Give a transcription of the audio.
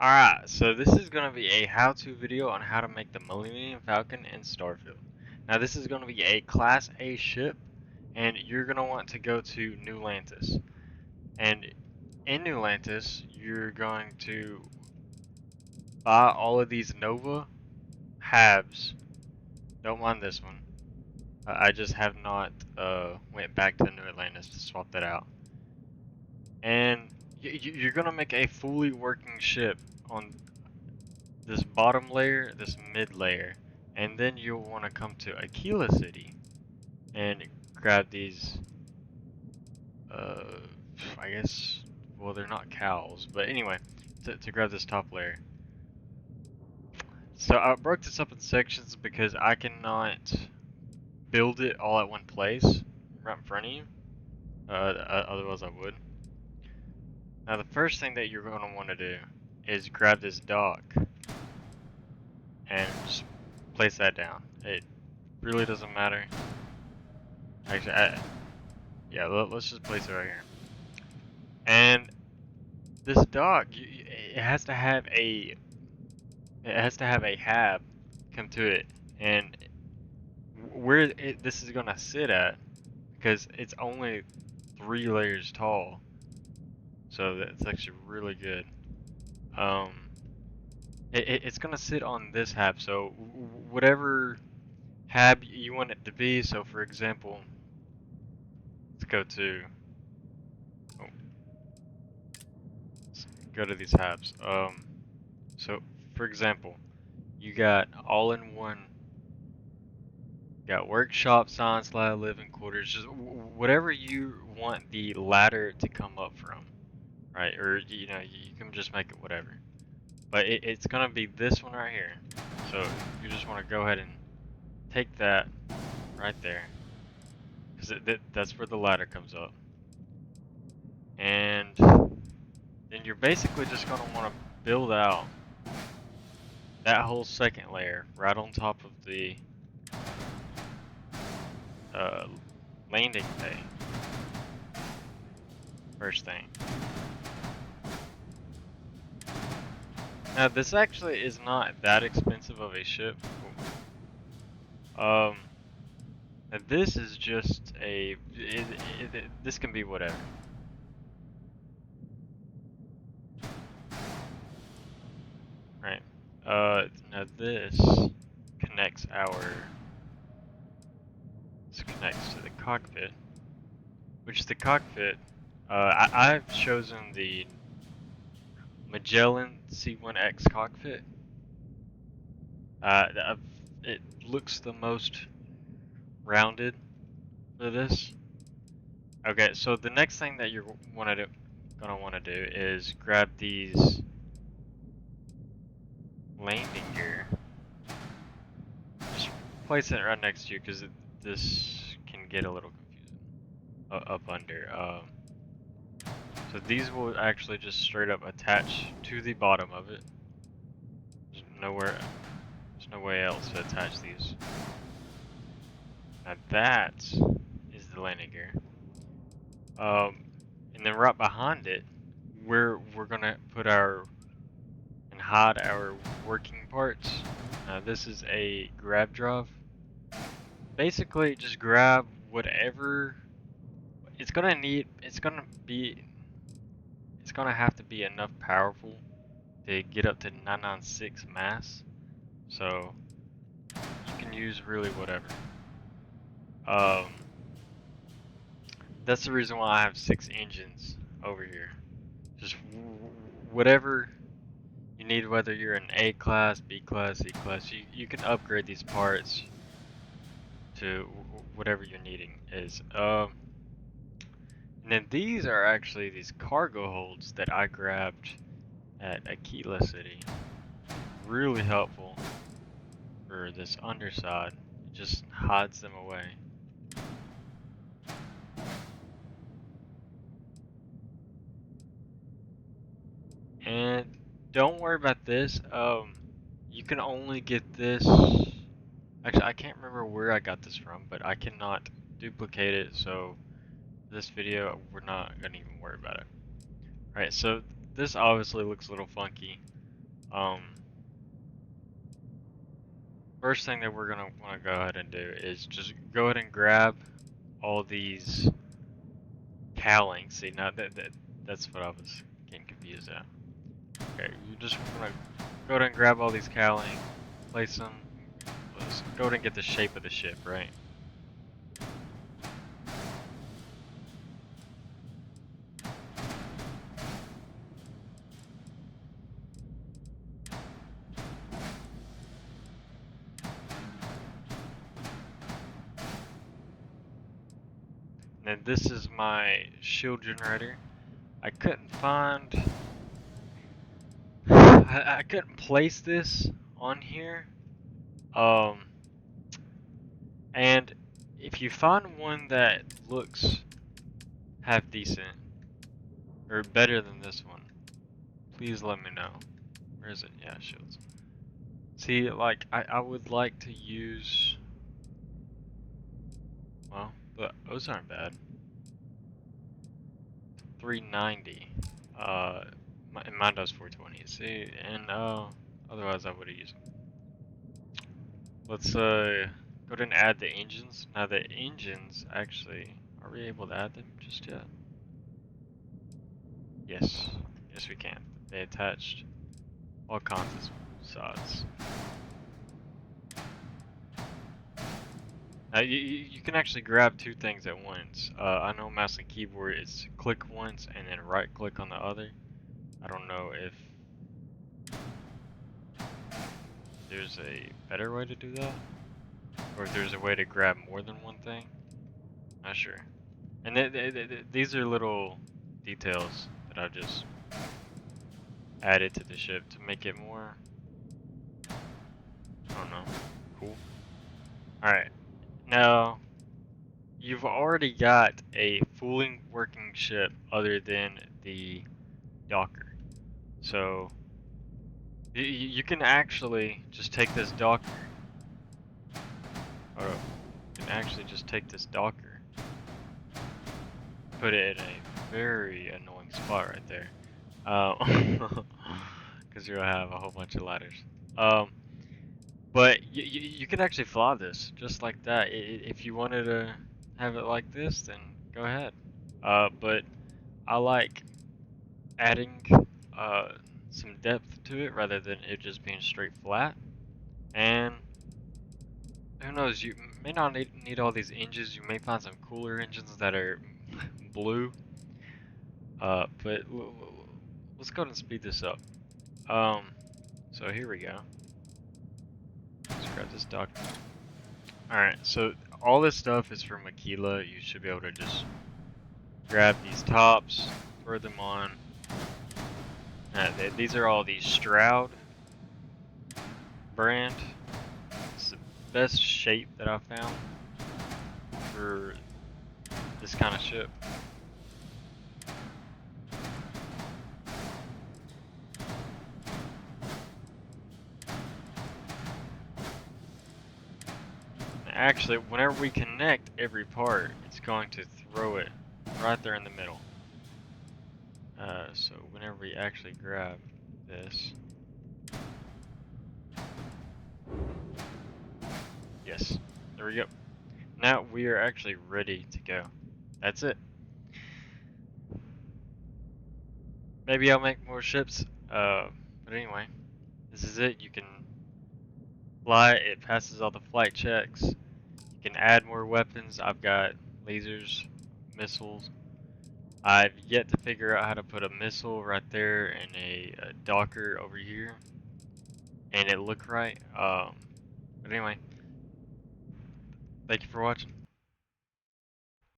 Alright, so this is going to be a how-to video on how to make the Millennium Falcon in Starfield. Now this is going to be a Class A ship, and you're going to want to go to New Atlantis. And in New Atlantis, you're going to buy all of these Nova halves. Don't mind this one. I just have not went back to New Atlantis to swap that out. And you're going to make a fully working ship on this bottom layer, this mid layer, and then you'll want to come to Akila City and grab these, I guess, well, they're not cows, but anyway, to grab this top layer. So I broke this up in sections because I cannot build it all at one place right in front of you, otherwise I would. Now the first thing that you're going to want to do is grab this dock and just place that down. It really doesn't matter. Actually, yeah, let's just place it right here. And this dock, it has to have a hab come to it, and where this is gonna sit at, because it's only 3 layers tall, so that's actually really good. It's gonna sit on this hab, so whatever hab you want it to be. So for example, let's go to these habs. So for example, you got all-in-one, got workshop, science lab, living quarters, just whatever you want the ladder to come up from, right? Or you can just make it whatever. But it's gonna be this one right here. So you just want to go ahead and take that right there, because that's where the ladder comes up. And then you're basically just gonna want to build out that whole second layer right on top of the landing bay. First thing. Now this actually is not that expensive of a ship. This is just a this can be whatever. Right. Now this connects to the cockpit, which the cockpit, I've chosen the Magellan C1X cockpit. It looks the most rounded for this. Okay, so the next thing that you're gonna want to do is grab these landing gear. Just place it right next to you, because this can get a little confusing up under. So these will actually just straight up attach to the bottom of it. There's no way else to attach these. Now that is the landing gear. And then right behind it, we're gonna put and hide our working parts. This is a grab drive. Basically, just grab whatever. It's gonna have to be enough powerful to get up to 996 mass. So you can use really whatever. That's the reason why I have 6 engines over here. Just whatever you need, whether you're an A class, B class, C class, you can upgrade these parts to whatever you're needing is. And then these are actually these cargo holds that I grabbed at Akila City. Really helpful for this underside. It just hides them away. And don't worry about this. You can only get this. Actually, I can't remember where I got this from, but I cannot duplicate it. So this video, we're not gonna even worry about it. Alright, so this obviously looks a little funky. Um, First thing that we're gonna want to go ahead and do is just go ahead and grab all these cowlings. See, now that's what I was getting confused at. Okay, you just want to go ahead and grab all these cowling, place them. Let's go ahead and get the shape of the ship, right? And this is my shield generator. I couldn't find. I couldn't place this on here. Um, and if you find one that looks half decent or better than this one, please let me know. Where is it? Yeah, shields. See, like I would like to use. Well, those aren't bad. 390. And mine does 420. See, and otherwise I would have used them. Let's go ahead and add the engines. Now the engines actually, are we able to add them just yet? Yes, yes we can. They attached all kinds of sods. Now you can actually grab two things at once. I know mouse and keyboard is click once and then right click on the other. I don't know if there's a better way to do that, or if there's a way to grab more than one thing. Not sure. And these are little details that I've just added to the ship to make it more, I don't know, cool. Alright, now you've already got a fully working ship other than the docker. So you can actually just take this docker. Or you can actually just take this docker, put it in a very annoying spot right there. Because you'll have a whole bunch of ladders. But you can actually fly this just like that. If you wanted to have it like this, then go ahead. But I like adding some depth to it rather than it just being straight flat. And who knows, you may not need all these engines. You may find some cooler engines that are blue. But let's go ahead and speed this up. So here we go. Let's grab this document. Alright, so all this stuff is from Akila. You should be able to just grab these tops, throw them on. These are all the Stroud brand. It's the best shape that I found for this kind of ship. Actually, whenever we connect every part, it's going to throw it right there in the middle. So whenever we actually grab this, yes, there we go. Now we are actually ready to go. That's it. Maybe I'll make more ships, but anyway, this is it. You can fly, it passes all the flight checks. You can add more weapons. I've got lasers, missiles. I've yet to figure out how to put a missile right there and a docker over here and it look right. But anyway, thank you for watching.